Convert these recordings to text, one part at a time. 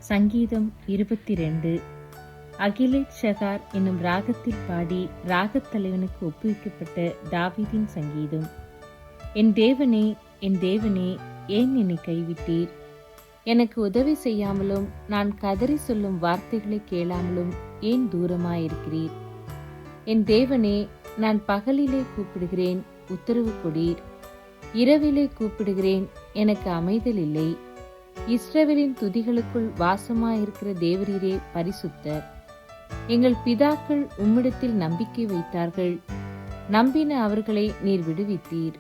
சங்கீதம் 22. அகிலேத் ஷகார் என்னும் ராகத்தில் பாடி ராகத் தலைவனுக்கு ஒப்புவிக்கப்பட்ட தாவீதின் சங்கீதம். என் தேவனே, என் தேவனே, ஏன் என்னை கைவிட்டீர்? எனக்கு உதவி செய்யாமலும் நான் கதறி சொல்லும் வார்த்தைகளை கேளாமலும் ஏன் தூரமாயிருக்கிறீர்? என் தேவனே, நான் பகலிலே கூப்பிடுகிறேன், உத்தரவு கொடீர். இரவிலே கூப்பிடுகிறேன், எனக்கு அமைதல் இல்லை. இஸ்ரவேலின் துதிகளுக்குள் வாசமாயிருக்கிற தேவரீரே பரிசுத்தர். எங்கள் பிதாக்கள் உம்மிடத்தில் நம்பிக்கை வைத்தார்கள். நம்பின அவர்களை நீர் விடுவித்தீர்.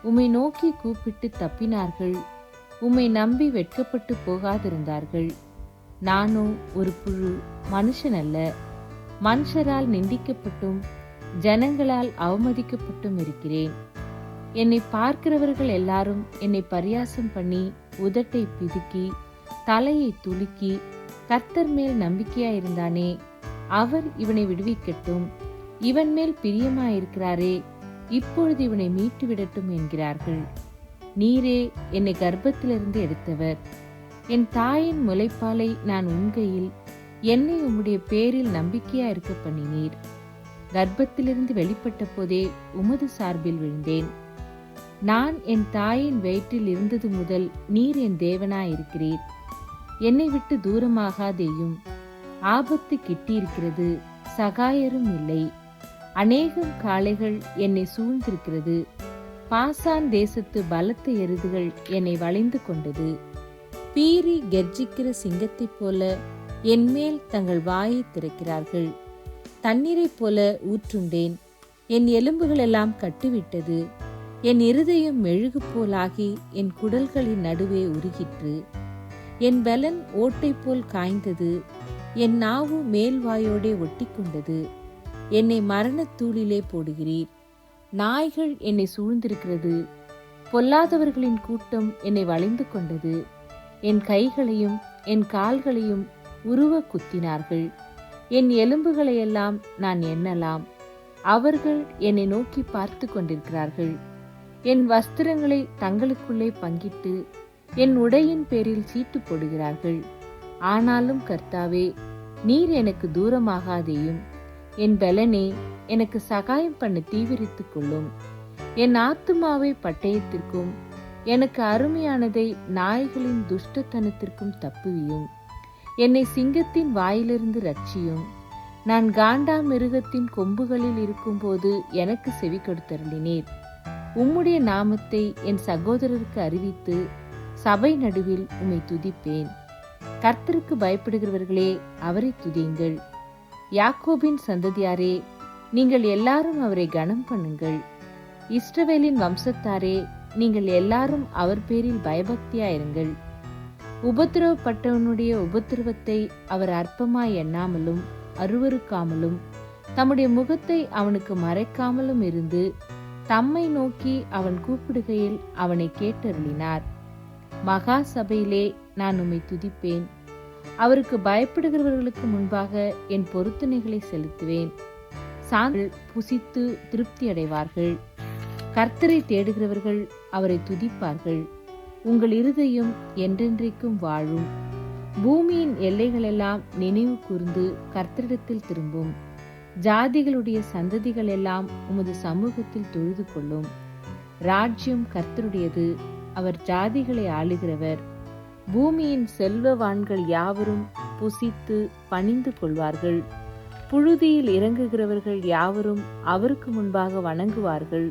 உம்மை நோக்கி கூப்பிட்டு தப்பினார்கள். உம்மை நம்பி வெட்கப்பட்டு போகாதிருந்தார்கள். நானோ ஒரு புழு, மனுஷன் அல்ல. மனுஷரால் நிந்திக்கப்பட்டும் ஜனங்களால் அவமதிக்கப்பட்டும் இருக்கிறேன். என்னை பார்க்கிறவர்கள் எல்லாரும் என்னை பரியாசம் பண்ணி உதட்டை பிதுக்கி தலையை துலுக்கி, கர்த்தர் மேல் நம்பிக்கையாயிருந்தானே, அவர் இவனை விடுவிக்கட்டும், இவன் மேல் பிரியமாயிருக்கிறாரே, இப்பொழுது இவனை மீட்டு விடட்டும் என்கிறார்கள். நீரே என்னை கர்ப்பத்திலிருந்து எடுத்தவர். என் தாயின் முலைப்பாலை நான் உண்கையில் என்னை உம்முடைய பேரில் நம்பிக்கையா இருக்க பண்ணினீர். கர்ப்பத்திலிருந்து வெளிப்பட்ட போதே உமது சார்பில் விழுந்தேன். நான் என் தாயின் வயிற்றில் இருந்தது முதல் நீர் என் தேவனாயிருக்கிறீர். என்னை விட்டு தூரமாகாதேயும். ஆபத்து கிட்டியிருக்கிறது, சகாயரும் இல்லை. அநேகம் காளைகள் என்னை சூழ்ந்திருக்கிறது. பாசான் தேசத்து பலத்த எருதுகள் என்னை வளைந்து கொண்டது. பீறி கெர்ஜிக்கிற சிங்கத்தைப் போல என் மேல் தங்கள் வாயை திறக்கிறார்கள். தண்ணீரைப் போல ஊற்றுண்டேன். என் எலும்புகளெல்லாம் கட்டுவிட்டது. என் இருதயம் மெழுகு போலாகி என் குடல்களின் நடுவே உருகிற்று. என் பலன் ஓட்டை போல் காய்ந்தது. என் நாவு மேல்வாயோடே ஒட்டி கொண்டது. என்னை மரணத்தூளிலே போடுகிறீர். நாய்கள் என்னை சூழ்ந்திருக்கிறது. பொல்லாதவர்களின் கூட்டம் என்னை வளைந்து கொண்டது. என் கைகளையும் என் கால்களையும் உருவ குத்தினார்கள். என் எலும்புகளையெல்லாம் நான் எண்ணலாம். அவர்கள் என்னை நோக்கி பார்த்து கொண்டிருக்கிறார்கள். என் வஸ்திரங்களை தங்களுக்குள்ளே பங்கிட்டு என் உடையின் பேரில் சீட்டு போடுகிறார்கள். ஆனாலும் கர்த்தாவே, நீர் எனக்கு தூரமாகாதேயும். என் பலனே, எனக்கு சகாயம் பண்ண தீவிரித்துக் கொள்ளும். என் ஆத்துமாவை பட்டயத்திற்கும் எனக்கு அருமையானதை நாய்களின் துஷ்டத்தனத்திற்கும் தப்புவியும். என்னை சிங்கத்தின் வாயிலிருந்து ரட்சியும். நான் காண்டா மிருகத்தின் கொம்புகளில் இருக்கும்போது எனக்கு செவி கொடுத்தருளினீர். உம்முடைய நாமத்தை என் சகோதரருக்கு அறிவித்து சபை நடுவில் உம்மை துதிப்பேன். கர்த்தருக்கு பயப்படுகிறவர்களே, அவரை துதியுங்கள். யாக்கோபின் சந்ததியாரே, நீங்கள் எல்லாரும் அவரை கனம் பண்ணுங்கள். இஸ்ரவேலின் வம்சத்தாரே, நீங்கள் எல்லாரும் அவர் பேரில் பயபக்தியாயிருங்கள். உபத்திரவப்பட்டவனுடைய உபத்திரவத்தை அவர் அற்பமாய் எண்ணாமலும் அருவருக்காமலும் தம்முடைய முகத்தை அவனுக்கு மறைக்காமலும் இருந்து தம்மை நோக்கி அவன் கூப்பிடுகையில் அவனை கேட்டருளினார். மகா சபையிலே நான் உம்மை துதிப்பேன். அவருக்கு பயப்படுகிறவர்களுக்கு முன்பாக என் பொருத்தனைகளை செலுத்துவேன். சாந்தல் புசித்து திருப்தி அடைவார்கள். கர்த்தரை தேடுகிறவர்கள் அவரை துதிப்பார்கள். உங்கள் இருதயம் என்றென்றைக்கும் வாழும். பூமியின் எல்லைகளெல்லாம் நினைவு கூர்ந்து கர்த்தரிடத்தில் திரும்பும். ஜாதிகளுடைய சந்ததிகள் எல்லாம் உமது சமூகத்தில் தொழுது கொள்ளும். ராஜ்யம் கர்த்தருடையது, அவர் ஜாதிகளை ஆளுகிறவர். பூமியின் செல்வவான்கள் யாவரும் புசித்து பணிந்து கொள்வார்கள். புழுதியில் இறங்குகிறவர்கள் யாவரும் அவருக்கு முன்பாக வணங்குவார்கள்.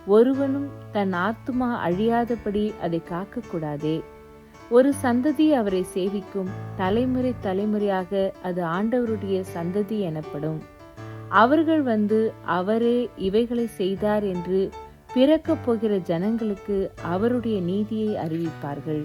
ஒருவனும் தன் ஆத்துமா அழியாதபடி அதை காக்கக்கூடாதே. ஒரு சந்ததி அவரை சேவிக்கும். தலைமுறை தலைமுறையாக அது ஆண்டவருடைய சந்ததி எனப்படும். அவர்கள் வந்து அவரே இவைகளை செய்தார் என்று பிறக்கப் போகிற ஜனங்களுக்கு அவருடைய நீதியை அறிவிப்பார்கள்.